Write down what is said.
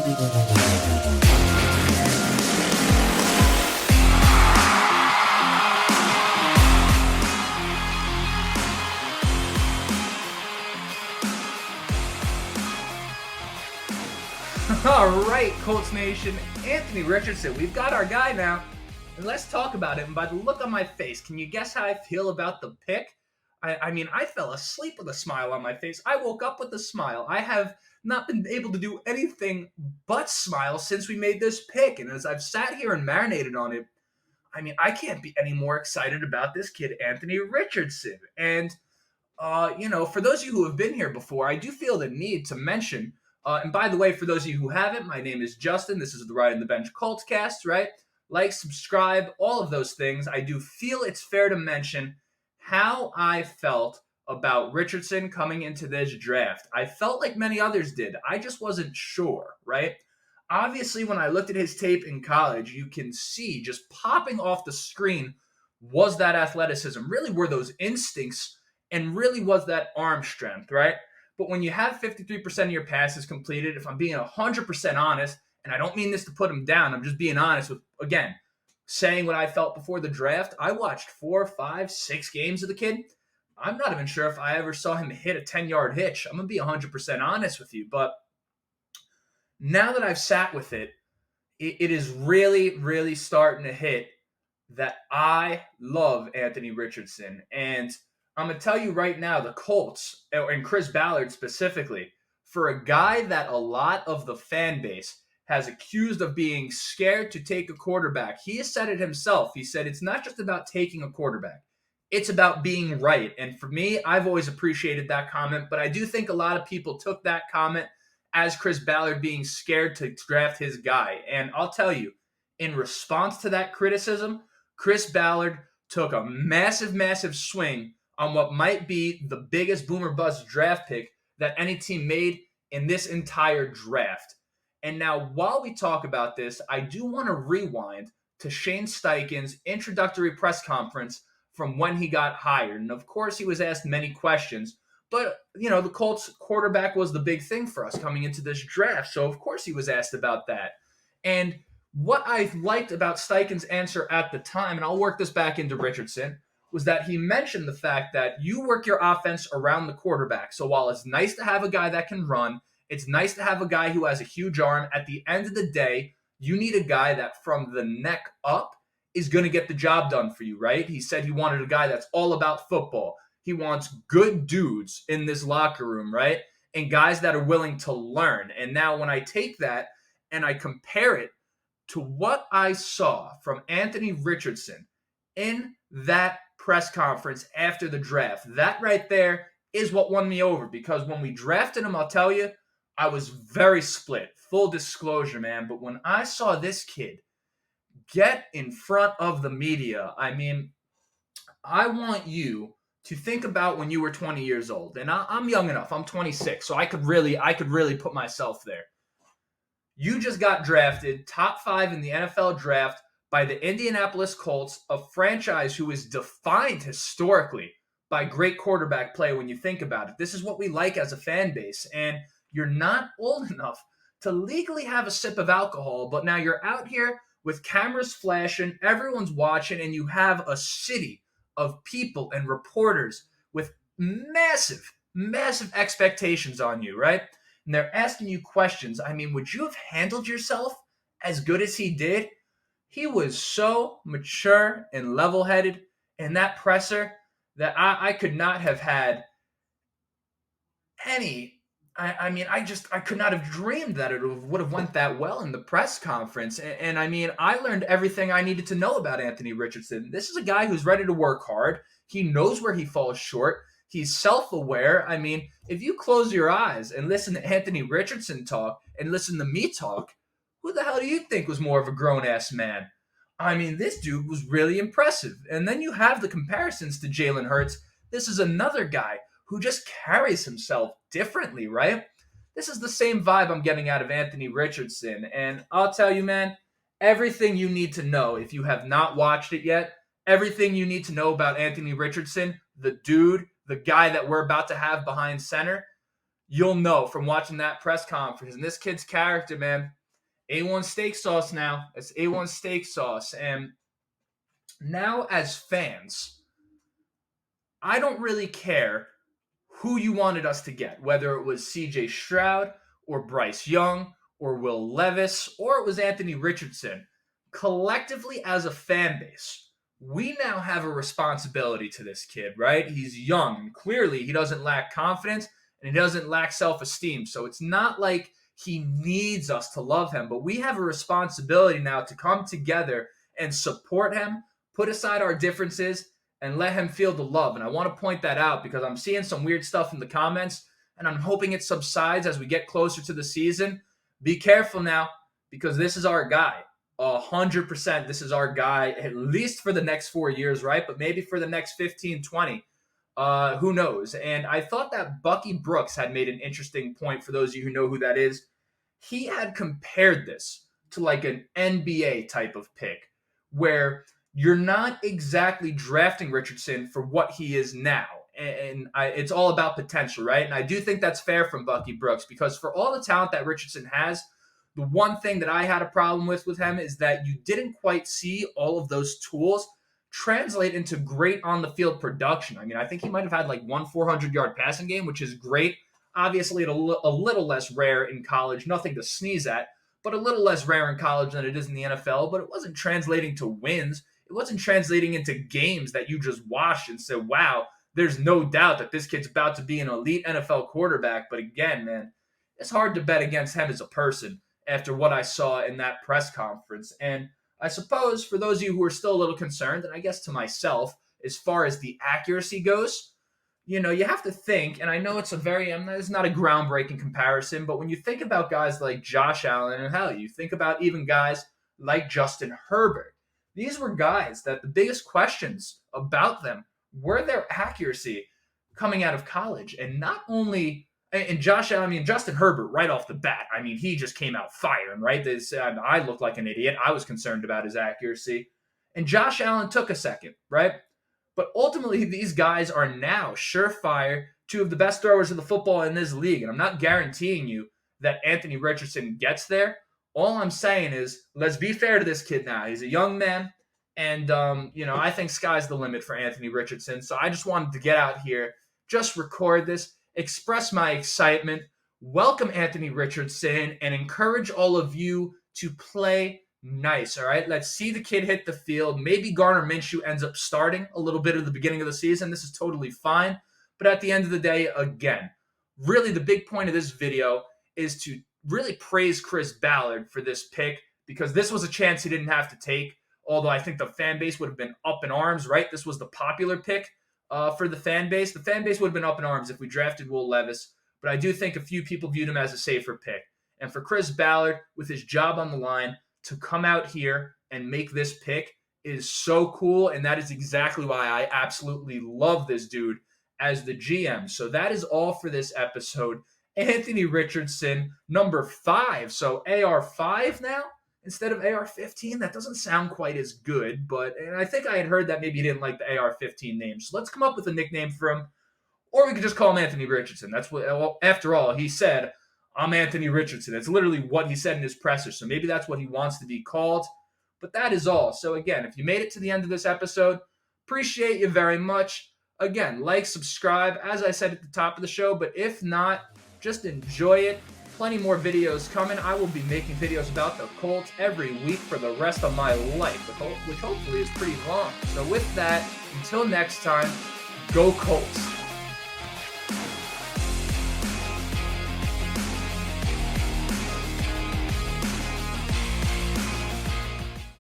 All right, Colts Nation, Anthony Richardson. We've got our guy now, and let's talk about it. And by the look on my face, can you guess how I feel about the pick? I fell asleep with a smile on my face. I woke up with a smile. I have not been able to do anything but smile since we made this pick. And as I've sat here and marinated on it, I can't be any more excited about this kid, Anthony Richardson. And for those of you who have been here before, I do feel the need to mention, and by the way, for those of you who haven't, my name is Justin. This is the Ride in the Bench Colts cast, right? Like, subscribe, all of those things. I do feel it's fair to mention how I felt about Richardson coming into this draft. I felt like many others did. I just wasn't sure, right? Obviously, when I looked at his tape in college, you can see just popping off the screen was that athleticism, really were those instincts, and really was that arm strength, right? But when you have 53% of your passes completed, if I'm being 100% honest, and I don't mean this to put him down, I'm just being honest with, again, saying what I felt before the draft. I watched 4, 5, 6 games of the kid. I'm not even sure if I ever saw him hit a 10-yard hitch. I'm going to be 100% honest with you. But now that I've sat with it, it is really, really starting to hit that I love Anthony Richardson. And I'm going to tell you right now, the Colts, and Chris Ballard specifically, for a guy that a lot of the fan base has accused of being scared to take a quarterback, he has said it himself. He said it's not just about taking a quarterback. It's about being right. And for me, I've always appreciated that comment, but I do think a lot of people took that comment as Chris Ballard being scared to draft his guy. And I'll tell you, in response to that criticism, Chris Ballard took a massive, massive swing on what might be the biggest boomer bust draft pick that any team made in this entire draft. And now, while we talk about this, I do want to rewind to Shane Steichen's introductory press conference from when he got hired. And of course, he was asked many questions, but, the Colts quarterback was the big thing for us coming into this draft. So, of course, he was asked about that. And what I liked about Steichen's answer at the time, and I'll work this back into Richardson, was that he mentioned the fact that you work your offense around the quarterback. So while it's nice to have a guy that can run, it's nice to have a guy who has a huge arm. At the end of the day, you need a guy that from the neck up is going to get the job done for you, right? He said he wanted a guy that's all about football. He wants good dudes in this locker room, right? And guys that are willing to learn. And now when I take that and I compare it to what I saw from Anthony Richardson in that press conference after the draft, that right there is what won me over, because when we drafted him, I'll tell you, I was very split. Full disclosure, man. But when I saw this kid get in front of the media, I want you to think about when you were 20 years old. And I'm young enough. I'm 26, so I could really put myself there. You just got drafted top 5 in the NFL draft by the Indianapolis Colts, a franchise who is defined historically by great quarterback play when you think about it. This is what we like as a fan base. And you're not old enough to legally have a sip of alcohol, but now you're out here with cameras flashing, everyone's watching, and you have a city of people and reporters with massive, massive expectations on you, right? And they're asking you questions. Would you have handled yourself as good as he did? He was so mature and level-headed in that presser that I could not have had any. I could not have dreamed that it would have went that well in the press conference. And I learned everything I needed to know about Anthony Richardson. This is a guy who's ready to work hard. He knows where he falls short. He's self-aware. If you close your eyes and listen to Anthony Richardson talk and listen to me talk, who the hell do you think was more of a grown-ass man? This dude was really impressive. And then you have the comparisons to Jalen Hurts. This is another guy who just carries himself differently, right? This is the same vibe I'm getting out of Anthony Richardson. And I'll tell you, man, everything you need to know, if you have not watched it yet, everything you need to know about Anthony Richardson, the dude, the guy that we're about to have behind center, you'll know from watching that press conference. And this kid's character, man, A1 steak sauce now. It's A1 steak sauce. And now as fans, I don't really care who you wanted us to get, whether it was CJ Stroud or Bryce Young or Will Levis or it was Anthony Richardson. Collectively as a fan base, we now have a responsibility to this kid, right? He's young and clearly he doesn't lack confidence and he doesn't lack self-esteem. So it's not like he needs us to love him, but we have a responsibility now to come together and support him, put aside our differences, and let him feel the love. And I want to point that out because I'm seeing some weird stuff in the comments, and I'm hoping it subsides as we get closer to the season. Be careful now because this is our guy. 100%, this is our guy, at least for the next 4 years, right? But maybe for the next 15, 20. Who knows? And I thought that Bucky Brooks had made an interesting point for those of you who know who that is. He had compared this to like an NBA type of pick where you're not exactly drafting Richardson for what he is now. And it's all about potential, right? And I do think that's fair from Bucky Brooks because for all the talent that Richardson has, the one thing that I had a problem with him is that you didn't quite see all of those tools translate into great on-the-field production. I mean, I think he might have had like one 400-yard passing game, which is great. Obviously, a little less rare in college, nothing to sneeze at, but a little less rare in college than it is in the NFL. But it wasn't translating to wins. It wasn't translating into games that you just watched and said, wow, there's no doubt that this kid's about to be an elite NFL quarterback. But again, man, it's hard to bet against him as a person after what I saw in that press conference. And I suppose for those of you who are still a little concerned, and I guess to myself, as far as the accuracy goes, you know, you have to think, and I know it's not a groundbreaking comparison, but when you think about guys like Josh Allen and hell, you think about even guys like Justin Herbert, these were guys that the biggest questions about them were their accuracy coming out of college. And not only, and Justin Herbert right off the bat, I mean, he just came out firing, right? I looked like an idiot. I was concerned about his accuracy. And Josh Allen took a second, right? But ultimately, these guys are now surefire, two of the best throwers of the football in this league. And I'm not guaranteeing you that Anthony Richardson gets there. All I'm saying is, let's be fair to this kid now. He's a young man. And, I think sky's the limit for Anthony Richardson. So I just wanted to get out here, just record this, express my excitement, welcome Anthony Richardson, and encourage all of you to play nice, all right? Let's see the kid hit the field. Maybe Gardner Minshew ends up starting a little bit at the beginning of the season. This is totally fine. But at the end of the day, again, really the big point of this video is to really praise Chris Ballard for this pick because this was a chance he didn't have to take, although I think the fan base would have been up in arms, right? This was the popular pick for the fan base. The fan base would have been up in arms if we drafted Will Levis, but I do think a few people viewed him as a safer pick. And for Chris Ballard, with his job on the line, to come out here and make this pick is so cool, and that is exactly why I absolutely love this dude as the GM. So that is all for this episode. Anthony Richardson, number 5. So AR5 now instead of AR-15. That doesn't sound quite as good, and I think I had heard that maybe he didn't like the AR-15 name. So let's come up with a nickname for him, or we could just call him Anthony Richardson. That's what, after all, he said, I'm Anthony Richardson. That's literally what he said in his presser. So maybe that's what he wants to be called. But that is all. So again, if you made it to the end of this episode, appreciate you very much. Again, like, subscribe, as I said at the top of the show. But if not, just enjoy it. Plenty more videos coming. I will be making videos about the Colts every week for the rest of my life, which hopefully is pretty long. So with that, until next time, go Colts.